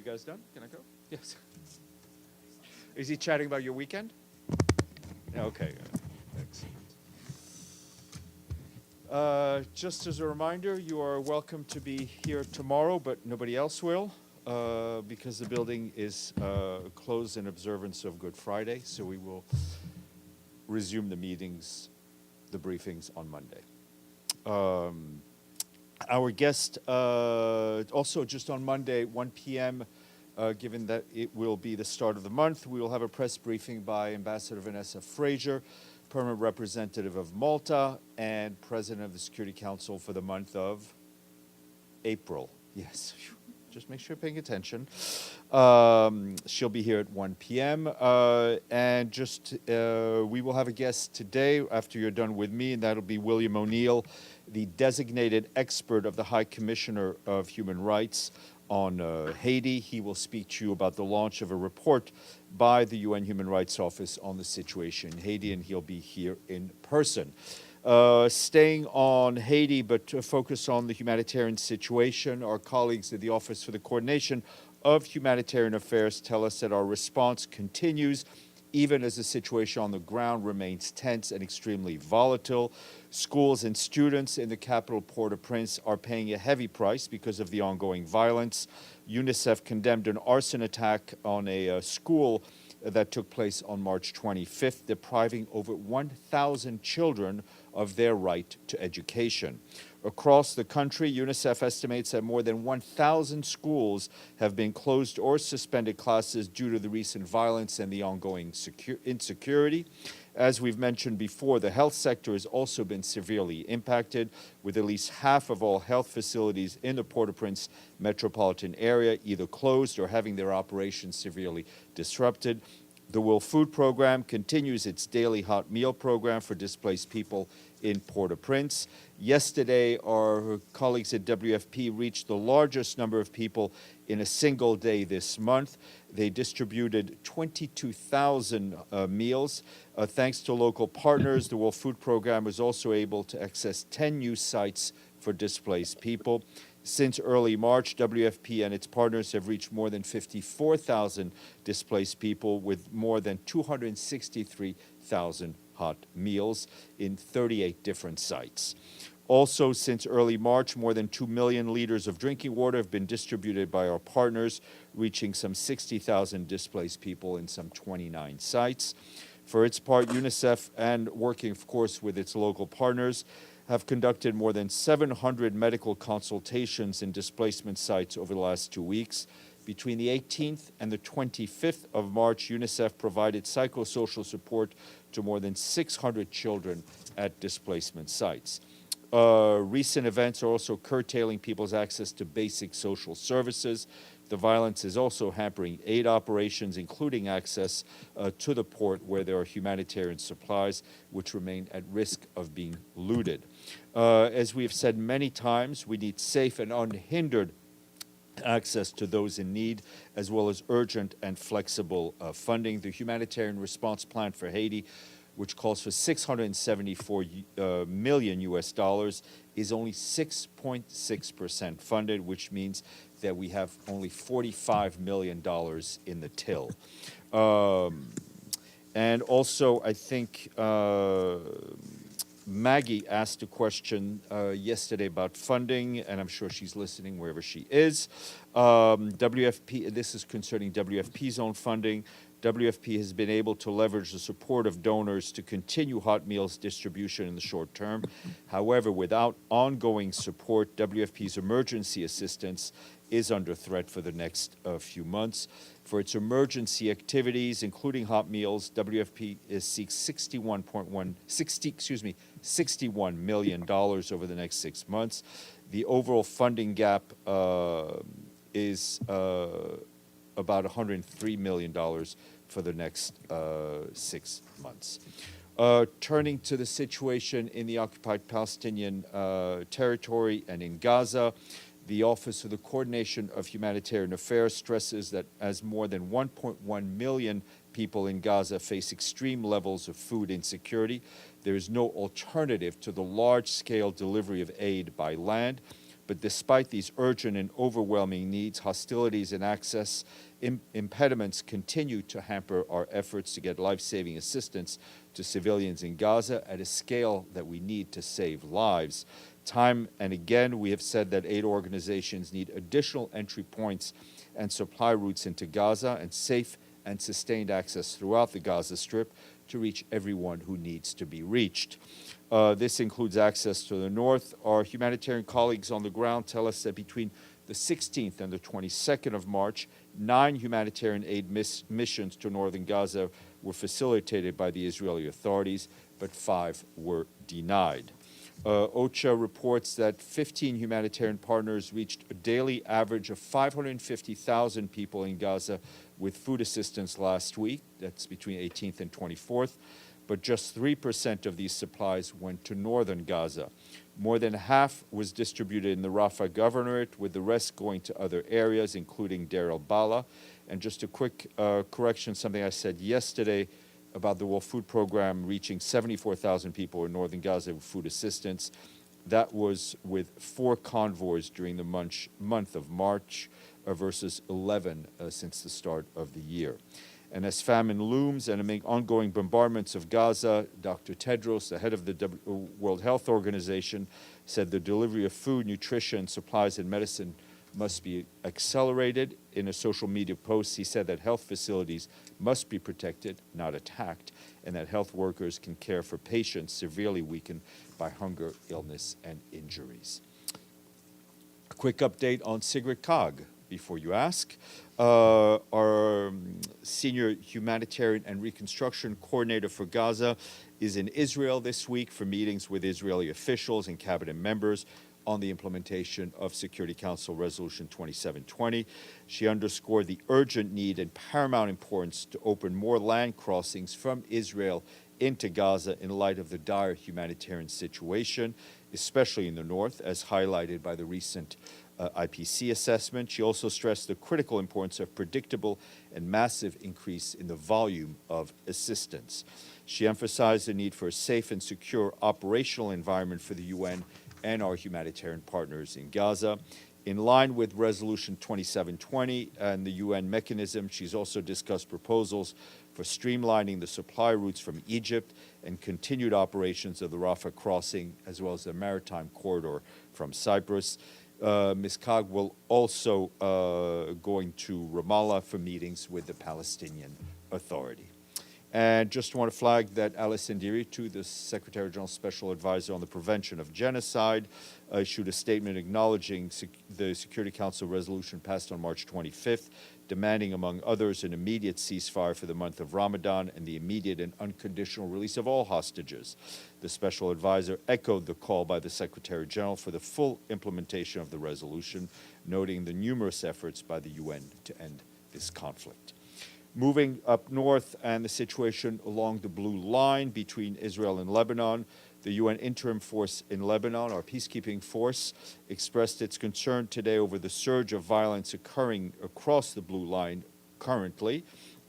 You guys done? Can I go? Yes. Is he chatting about your weekend? Okay. Excellent. Just as a reminder, you are welcome to be here tomorrow, but nobody else will, because the building is closed in observance of Good Friday. So we will resume the meetings, the briefings on Monday. Our guest, also just on Monday, 1 p.m., given that it will be the start of the month, we will have a press briefing by Ambassador Vanessa Fraser, Permanent Representative of Malta and President of the Security Council for the month of April. Yes, just make sure you're paying attention. She'll be here at 1 p.m. And just, we will have a guest today after you're done with me, and that'll be William O'Neill, the designated expert of the High Commissioner of Human Rights on Haiti. He will speak to you about the launch of a report by the UN Human Rights Office on the situation in Haiti, and he'll be here in person. Staying on Haiti, but to focus on the humanitarian situation, our colleagues at the Office for the Coordination of Humanitarian Affairs tell us that our response continues even as the situation on the ground remains tense and extremely volatile. Schools and students in the capital Port-au-Prince are paying a heavy price because of the ongoing violence. UNICEF condemned an arson attack on a school that took place on March 25th, depriving over 1,000 children of their right to education. Across the country, UNICEF estimates that more than 1,000 schools have been closed or suspended classes due to the recent violence and the ongoing insecurity. As we've mentioned before, the health sector has also been severely impacted, with at least half of all health facilities in the Port-au-Prince metropolitan area either closed or having their operations severely disrupted. The World Food Program continues its daily hot meal program for displaced people in Port-au-Prince. Yesterday, our colleagues at WFP reached the largest number of people in a single day this month. They distributed 22,000 meals. Thanks to local partners, the World Food Program was also able to access 10 new sites for displaced people. Since early March, WFP and its partners have reached more than 54,000 displaced people with more than 263,000 hot meals in 38 different sites. Also, since early March, more than 2 million liters of drinking water have been distributed by our partners, reaching some 60,000 displaced people in some 29 sites. For its part, UNICEF, and working, of course, with its local partners, have conducted more than 700 medical consultations in displacement sites over the last 2 weeks. Between the 18th and the 25th of March, UNICEF provided psychosocial support to more than 600 children at displacement sites. Recent events are also curtailing people's access to basic social services. The violence is also hampering aid operations, including access to the port where there are humanitarian supplies, which remain at risk of being looted. As we have said many times, we need safe and unhindered access to those in need, as well as urgent and flexible funding. The humanitarian response plan for Haiti, which calls for $674 million US dollars, is only 6.6% funded, which means that we have only $45 million in the till. And also, I think Maggie asked a question yesterday about funding, and I'm sure she's listening wherever she is. WFP, this is concerning WFP's own funding. WFP has been able to leverage the support of donors to continue hot meals distribution in the short term. However, without ongoing support, WFP's emergency assistance is under threat for the next few months. For its emergency activities, including hot meals, WFP seeks $61 million over the next 6 months. The overall funding gap is about $103 million for the next 6 months. Turning to the situation in the occupied Palestinian territory and in Gaza, the Office for the Coordination of Humanitarian Affairs stresses that as more than 1.1 million people in Gaza face extreme levels of food insecurity, there is no alternative to the large-scale delivery of aid by land. But despite these urgent and overwhelming needs, hostilities and access impediments continue to hamper our efforts to get life-saving assistance to civilians in Gaza at a scale that we need to save lives. Time and again, we have said that aid organizations need additional entry points and supply routes into Gaza and safe and sustained access throughout the Gaza Strip to reach everyone who needs to be reached. This includes access to the north. Our humanitarian colleagues on the ground tell us that between the 16th and the 22nd of March, 9 humanitarian aid missions to northern Gaza were facilitated by the Israeli authorities, but 5 were denied. OCHA reports that 15 humanitarian partners reached a daily average of 550,000 people in Gaza with food assistance last week. That's between 18th and 24th. But just 3% of these supplies went to northern Gaza. More than half was distributed in the Rafah governorate, with the rest going to other areas, including Deir el-Balah. And just a quick correction, something I said yesterday about the World Food Program reaching 74,000 people in northern Gaza with food assistance. That was with 4 convoys during the month of March versus 11 since the start of the year. And as famine looms and amid ongoing bombardments of Gaza, Dr. Tedros, the head of the World Health Organization, said the delivery of food, nutrition, supplies, and medicine must be accelerated. In a social media post, he said that health facilities must be protected, not attacked, and that health workers can care for patients severely weakened by hunger, illness, and injuries. A quick update on Sigrid Kaag, before you ask. Our senior humanitarian and reconstruction coordinator for Gaza is in Israel this week for meetings with Israeli officials and cabinet members on the implementation of Security Council Resolution 2720. She underscored the urgent need and paramount importance to open more land crossings from Israel into Gaza in light of the dire humanitarian situation, especially in the north, as highlighted by the recent IPC assessment. She also stressed the critical importance of predictable and massive increase in the volume of assistance. She emphasized the need for a safe and secure operational environment for the UN and our humanitarian partners in Gaza. In line with Resolution 2720 and the UN mechanism, she's also discussed proposals for streamlining the supply routes from Egypt and continued operations of the Rafah crossing, as well as the maritime corridor from Cyprus. Ms. Kaag will also going to Ramallah for meetings with the Palestinian Authority. And just want to flag that Alison Diritu, the Secretary General's Special Advisor on the Prevention of Genocide, issued a statement acknowledging the Security Council resolution passed on March 25th, demanding, among others, an immediate ceasefire for the month of Ramadan and the immediate and unconditional release of all hostages. The Special Advisor echoed the call by the Secretary General for the full implementation of the resolution, noting the numerous efforts by the UN to end this conflict. Moving up north and the situation along the blue line between Israel and Lebanon, the UN Interim Force in Lebanon, our peacekeeping force, expressed its concern today over the surge of violence occurring across the blue line currently.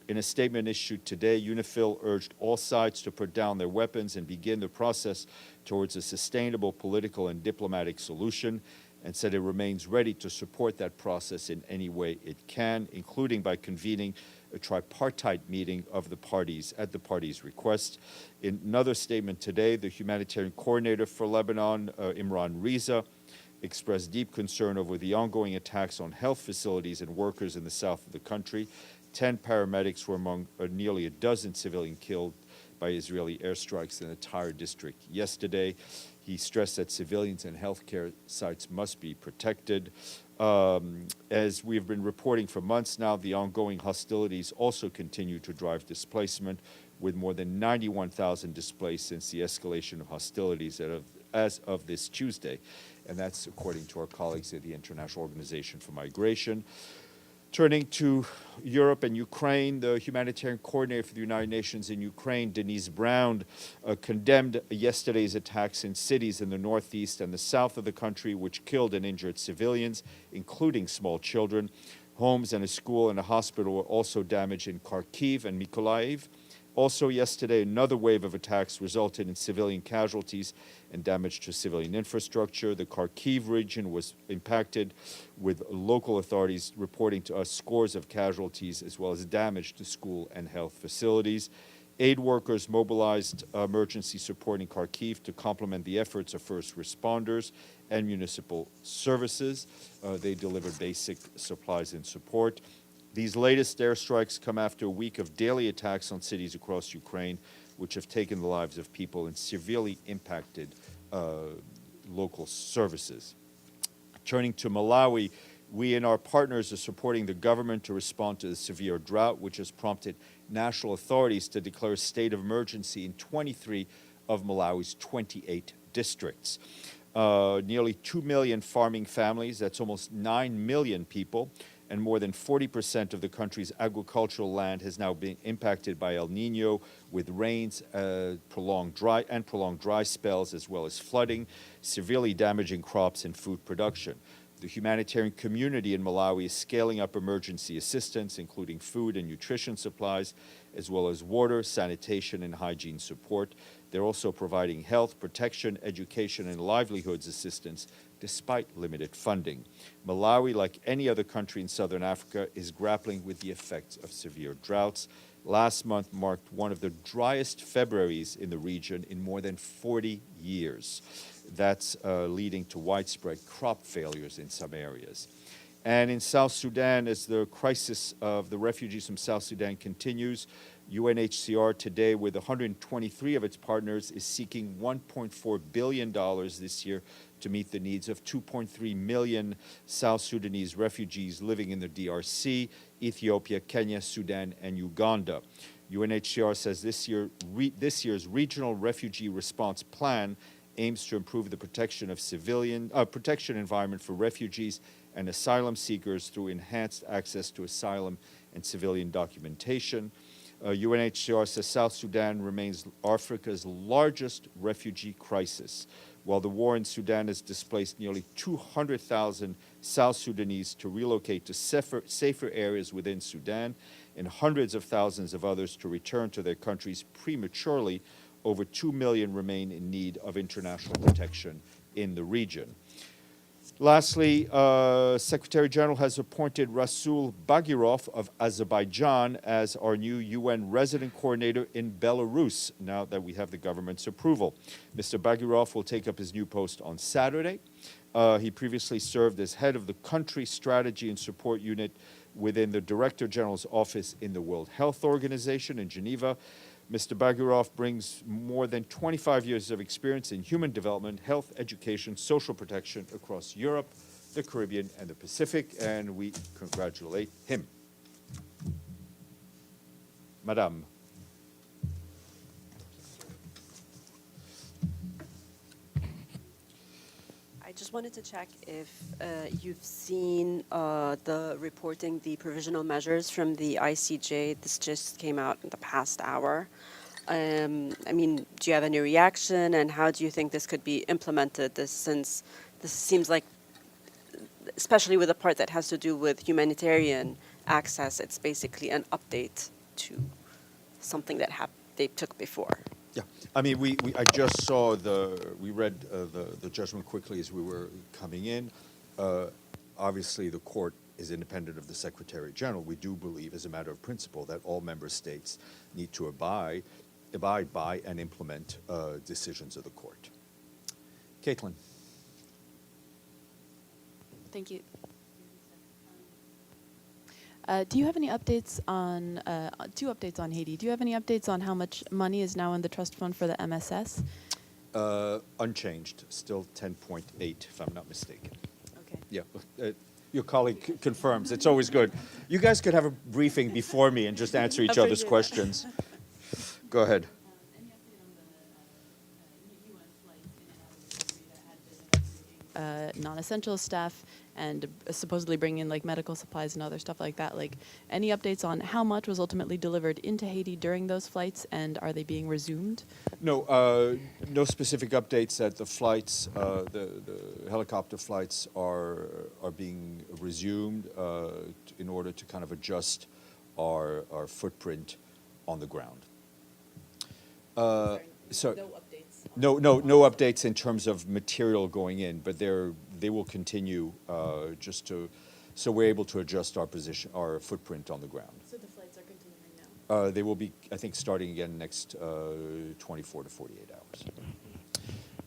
In a statement issued today, UNIFIL urged all sides to put down their weapons and begin the process towards a sustainable political and diplomatic solution, and said it remains ready to support that process in any way it can, including by convening a tripartite meeting of the parties at the parties' request. In another statement today, the humanitarian coordinator for Lebanon, Imran Riza, expressed deep concern over the ongoing attacks on health facilities and workers in the south of the country. 10 paramedics were among nearly a dozen civilians killed by Israeli airstrikes in the Tyre district yesterday. He stressed that civilians and healthcare sites must be protected. As we've been reporting for months now, the ongoing hostilities also continue to drive displacement, with more than 91,000 displaced since the escalation of hostilities as of this Tuesday. And that's according to our colleagues at the International Organization for Migration. Turning to Europe and Ukraine, the humanitarian coordinator for the United Nations in Ukraine, Denise Brown, condemned yesterday's attacks in cities in the northeast and the south of the country, which killed and injured civilians, including small children. Homes and a school and a hospital were also damaged in Kharkiv and Mykolaiv, Also yesterday, another wave of attacks resulted in civilian casualties and damage to civilian infrastructure. The Kharkiv region was impacted, with local authorities reporting to us scores of casualties as well as damage to school and health facilities. Aid workers mobilized emergency support in Kharkiv to complement the efforts of first responders and municipal services. They delivered basic supplies and support. These latest airstrikes come after a week of daily attacks on cities across Ukraine, which have taken the lives of people and severely impacted local services. Turning to Malawi, we and our partners are supporting the government to respond to the severe drought, which has prompted national authorities to declare a state of emergency in 23 of Malawi's 28 districts. Nearly 2 million farming families, that's almost 9 million people, and more than 40% of the country's agricultural land has now been impacted by El Nino, with rains, prolonged dry spells, as well as flooding, severely damaging crops and food production. The humanitarian community in Malawi is scaling up emergency assistance, including food and nutrition supplies, as well as water, sanitation, and hygiene support. They're also providing health, protection, education, and livelihoods assistance despite limited funding. Malawi, like any other country in southern Africa, is grappling with the effects of severe droughts. Last month marked one of the driest Februaries in the region in more than 40 years. That's leading to widespread crop failures in some areas. And in South Sudan, as the crisis of the refugees from South Sudan continues, UNHCR today, with 123 of its partners, is seeking $1.4 billion this year to meet the needs of 2.3 million South Sudanese refugees living in the DRC, Ethiopia, Kenya, Sudan, and Uganda. UNHCR says this year's regional refugee response plan aims to improve the protection environment for refugees and asylum seekers through enhanced access to asylum and civilian documentation. UNHCR says South Sudan remains Africa's largest refugee crisis. While the war in Sudan has displaced nearly 200,000 South Sudanese to relocate to safer areas within Sudan, and hundreds of thousands of others to return to their countries prematurely, over 2 million remain in need of international protection in the region. Lastly, Secretary General has appointed Rasul Bagirov of Azerbaijan as our new UN resident coordinator in Belarus, now that we have the government's approval. Mr. Bagirov will take up his new post on Saturday. He previously served as head of the country strategy and support unit within the Director General's office in the World Health Organization in Geneva. Mr. Bagirov brings more than 25 years of experience in human development, health, education, social protection across Europe, the Caribbean, and the Pacific, and we congratulate him. Madame. I just wanted to check if you've seen the reporting, the provisional measures from the ICJ. This just came out in the past hour. I mean, do you have any reaction, and how do you think this could be implemented, since this seems like, especially with the part that has to do with humanitarian access, it's basically an update to something that they took before? Yeah, I mean, I just saw we read the judgment quickly as we were coming in. Obviously, the court is independent of the Secretary General. We do believe, as a matter of principle, that all member states need to abide by and implement decisions of the court. Caitlin. Thank you. Do you have any updates on, two updates on Haiti. Do you have any updates on how much money is now in the trust fund for the MSS? Unchanged, still 10.8, if I'm not mistaken. Okay. Yeah, your colleague confirms. It's always good. You guys could have a briefing before me and just answer each other's questions. Go ahead. Any update on the UN flights in and out of the country that had been non-essential staff and supposedly bringing in like medical supplies and other stuff like that? Like, any updates on how much was ultimately delivered into Haiti during those flights, and are they being resumed? No, no specific updates that the flights, the helicopter flights are being resumed in order to kind of adjust our footprint on the ground. So no updates. no updates in terms of material going in, but they will continue so we're able to adjust our position, our footprint on the ground. So the flights are continuing now. They will be, I think, starting again next 24 to 48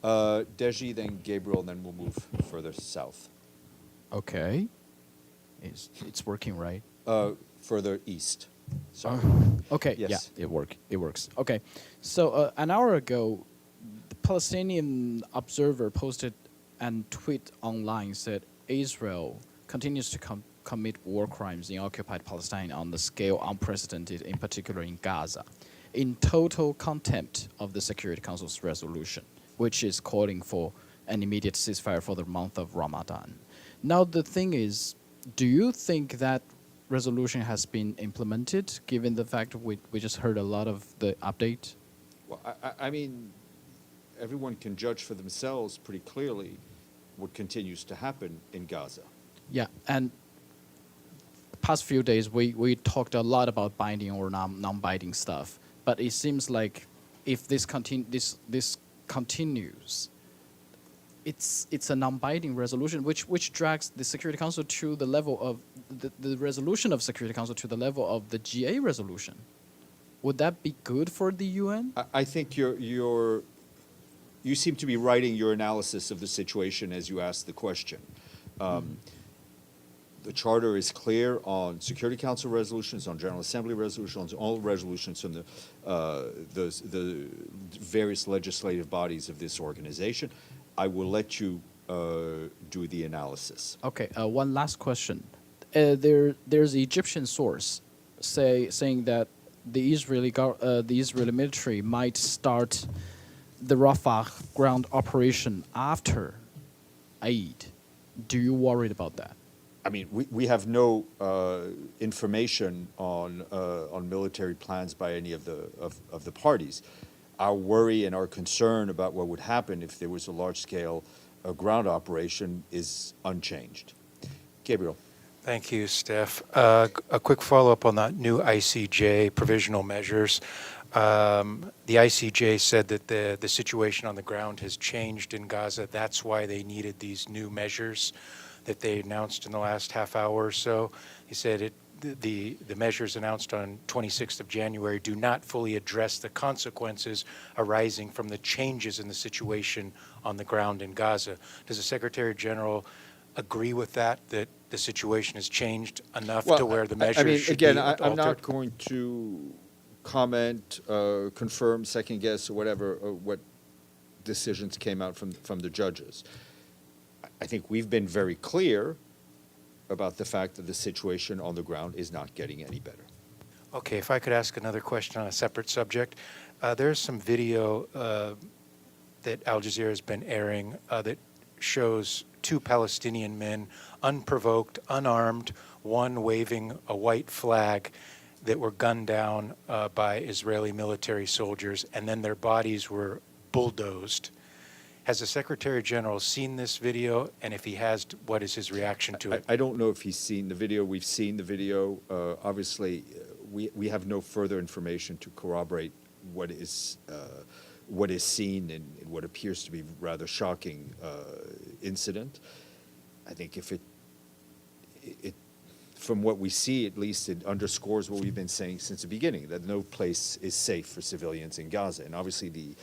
hours. Deji, then Gabriel, and then we'll move further south. Okay. It's working, right? Further east. Sorry. Okay. Yes. Yeah, it works. Okay. So an hour ago, the Palestinian Observer posted and tweet online said Israel continues to commit war crimes in occupied Palestine on the scale unprecedented, in particular in Gaza, in total contempt of the Security Council's resolution, which is calling for an immediate ceasefire for the month of Ramadan. Now the thing is, do you think that resolution has been implemented, given the fact we just heard a lot of the update? Well, I mean, everyone can judge for themselves pretty clearly what continues to happen in Gaza. Yeah, and past few days we talked a lot about binding or non-binding stuff, but it seems like if this continues, it's a non-binding resolution which drags the Security Council to the level of the resolution of Security Council to the level of the GA resolution. Would that be good for the UN? I think you seem to be writing your analysis of the situation as you ask the question. The charter is clear on Security Council resolutions, on General Assembly resolutions, all resolutions from the various legislative bodies of this organization. I will let you do the analysis. Okay, one last question. There's an Egyptian source saying that the Israeli military might start the Rafah ground operation after Eid. Do you worried about that? I mean, we have no information on military plans by any of the parties. Our worry and our concern about what would happen if there was a large-scale ground operation is unchanged. Gabriel. Thank you, Steph. A quick follow-up on that new ICJ provisional measures. The ICJ said that the situation on the ground has changed in Gaza. That's why they needed these new measures that they announced in the last half hour or so. He said the measures announced on 26th of January do not fully address the consequences arising from the changes in the situation on the ground in Gaza. Does the Secretary General agree with that the situation has changed enough to where the measures should be altered? I'm not going to comment, confirm, second guess, or whatever, what decisions came out from the judges. I think we've been very clear about the fact that the situation on the ground is not getting any better. Okay, if I could ask another question on a separate subject. There's some video that Al Jazeera has been airing that shows two Palestinian men, unprovoked, unarmed, one waving a white flag, that were gunned down by Israeli military soldiers, and then their bodies were bulldozed. Has the Secretary General seen this video? And if he has, what is his reaction to it? I don't know if he's seen the video. We've seen the video. Obviously, we have no further information to corroborate what is seen in what appears to be rather shocking incident. I think if it from what we see, at least, it underscores what we've been saying since the beginning, that no place is safe for civilians in Gaza. And obviously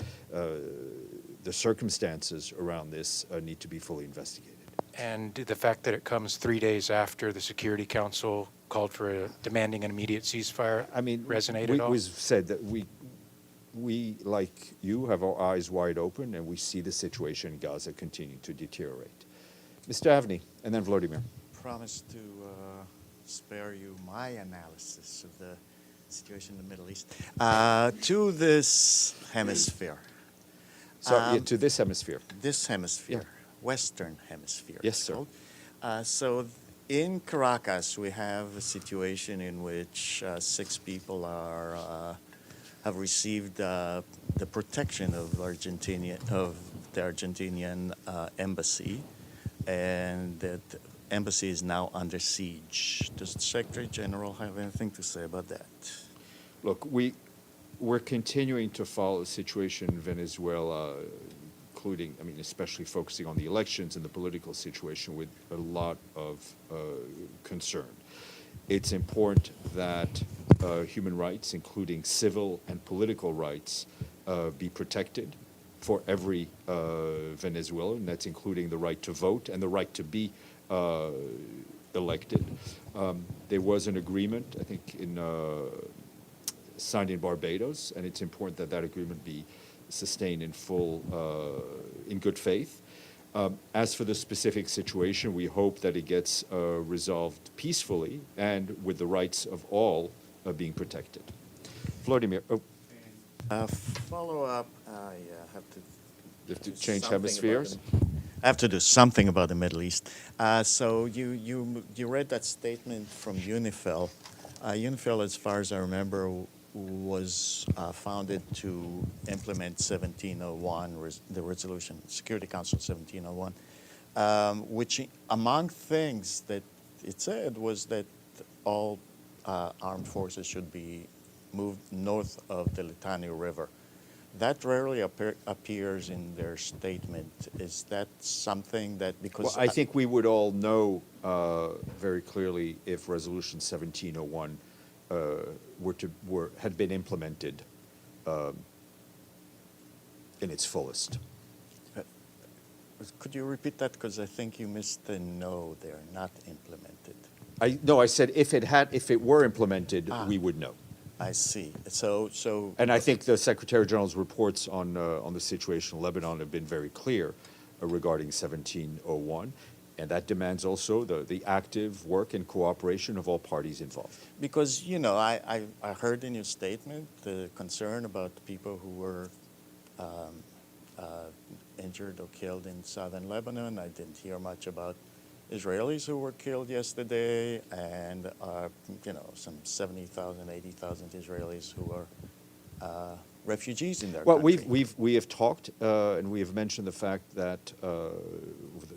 the circumstances around this need to be fully investigated. And the fact that it comes 3 days after the Security Council called for demanding an immediate ceasefire, resonate at all? We've said that we, like you, have our eyes wide open, and we see the situation in Gaza continue to deteriorate. Mr. Avni, and then Vladimir. Promise to spare you my analysis of the situation in the Middle East. To this hemisphere. To this hemisphere. This hemisphere. Yeah. Western hemisphere. Yes, sir. So in Caracas, we have a situation in which 6 people have received the protection of the Argentinian embassy, and that embassy is now under siege. Does the Secretary General have anything to say about that? Look, we're continuing to follow the situation in Venezuela, including, I mean, especially focusing on the elections and the political situation with a lot of concern. It's important that human rights, including civil and political rights, be protected for every Venezuelan. That's including the right to vote and the right to be elected. There was an agreement, I think, signed in Barbados, and it's important that that agreement be sustained in full, in good faith. As for the specific situation, we hope that it gets resolved peacefully and with the rights of all being protected. Vladimir, Follow up, I have to you have to do change something about hemispheres. I have to do something about the Middle East. So you read that statement from UNIFIL. UNIFIL, as far as I remember, was founded to implement 1701, the resolution, Security Council 1701, which among things that it said was that all armed forces should be moved north of the Litani River. That rarely appears in their statement. Is that something that, because... Well, I think we would all know very clearly if Resolution 1701 had been implemented in its fullest. Could you repeat that? Because I think you missed the no there, not implemented. No, I said if it were implemented, we would know. I see. So. And I think the Secretary General's reports on the situation in Lebanon have been very clear regarding 1701, and that demands also the active work and cooperation of all parties involved. Because, you know, I heard in your statement the concern about the people who were injured or killed in southern Lebanon. I didn't hear much about Israelis who were killed yesterday, and you know, some 70,000, 80,000 Israelis who are refugees in their country. Well, we have talked and we have mentioned the fact that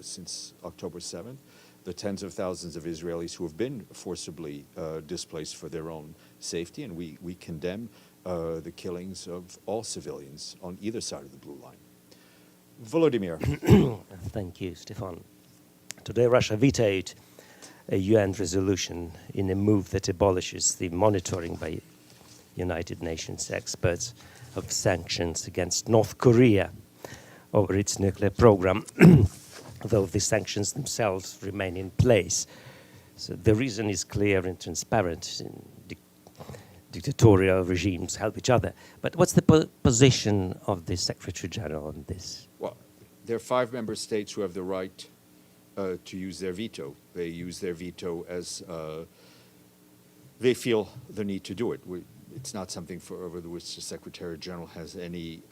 since October 7th, the tens of thousands of Israelis who have been forcibly displaced for their own safety, and we condemn the killings of all civilians on either side of the blue line. Volodymyr. Thank you, Stéphane. Today, Russia vetoed a UN resolution in a move that abolishes the monitoring by United Nations experts of sanctions against North Korea over its nuclear program, though the sanctions themselves remain in place. So the reason is clear and transparent. Dictatorial regimes help each other. But what's the position of the Secretary General on this? Well, there are 5 member states who have the right to use their veto. They use their veto as they feel the need to do it. It's not something over which the Secretary General has any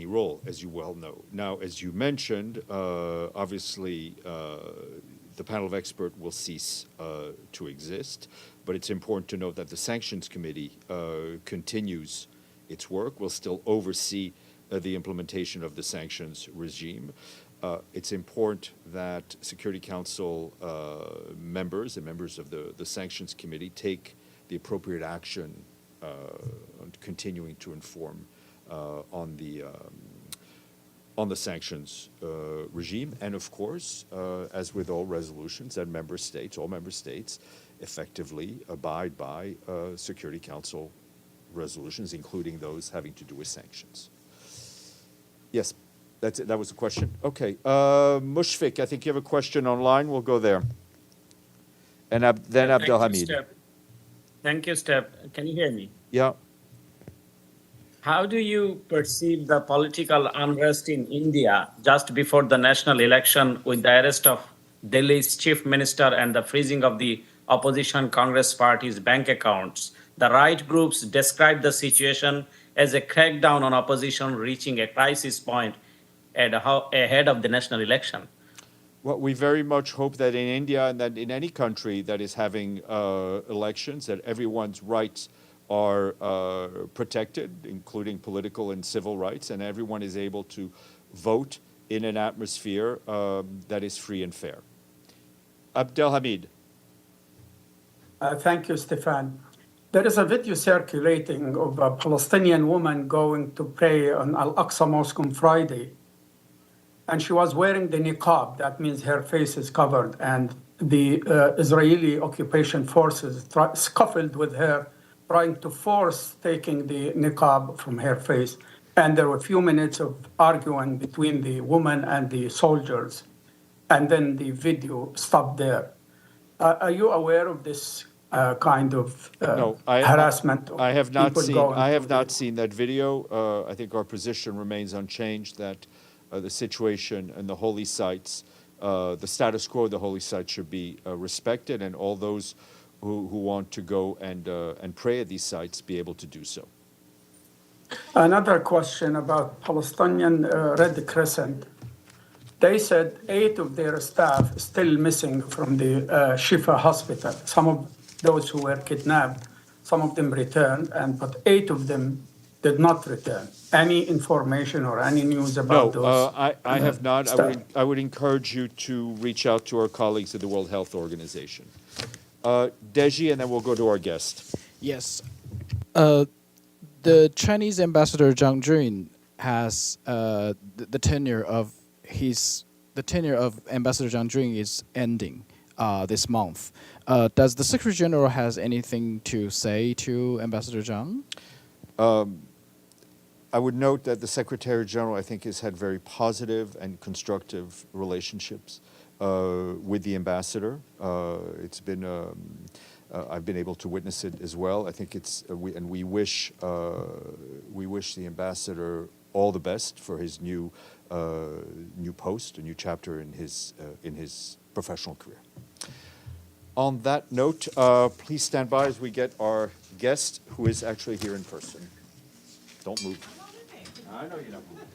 role, as you well know. Now, as you mentioned, obviously the panel of experts will cease to exist, but it's important to note that the Sanctions Committee continues its work, will still oversee the implementation of the sanctions regime. It's important that Security Council members and members of the Sanctions Committee take the appropriate action on continuing to inform on the sanctions regime. And of course, as with all resolutions, that all member states effectively abide by Security Council resolutions, including those having to do with sanctions. Yes, that's it. That was the question. Okay, Mushfiq, I think you have a question online. We'll go there. And then Abdelhamid. Thank you, Steph. Can you hear me? Yeah. How do you perceive the political unrest in India just before the national election with the arrest of Delhi's chief minister and the freezing of the opposition Congress party's bank accounts? The right groups described the situation as a crackdown on opposition reaching a crisis point ahead of the national election. Well, we very much hope that in India and that in any country that is having elections, that everyone's rights are protected, including political and civil rights, and everyone is able to vote in an atmosphere that is free and fair. Abdelhamid. Thank you, Stéphane. There is a video circulating of a Palestinian woman going to pray on Al-Aqsa Mosque on Friday. And she was wearing the niqab, that means her face is covered. And the Israeli occupation forces scuffled with her, trying to force taking the niqab from her face. And there were a few minutes of arguing between the woman and the soldiers. And then the video stopped there. Are you aware of this kind of No, harassment? I have not people seen. going I to have not the- seen that video. I think our position remains unchanged that the situation in the holy sites, the status quo of the holy sites, should be respected, and all those who want to go and pray at these sites be able to do so. Another question about Palestinian Red Crescent. They said 8 of their staff still missing from the Shifa hospital. Some of those who were kidnapped, some of them returned, but 8 of them did not return. Any information or any news about No, those? I have not. staff? I would encourage you to reach out to our colleagues at the World Health Organization. Deji, and then we'll go to our guest. Yes. The Chinese ambassador Zhang Jun has the tenure of Ambassador Zhang Jun is ending this month. Does the Secretary General has anything to say to Ambassador Zhang? I would note that the Secretary General, I think, has had very positive and constructive relationships with the ambassador. It's been, I've been able to witness it as well. I think it's, we wish the ambassador all the best for his new post, a new chapter in his professional career. On that note, please stand by as we get our guest, who is actually here in person. Don't move. I know you don't move.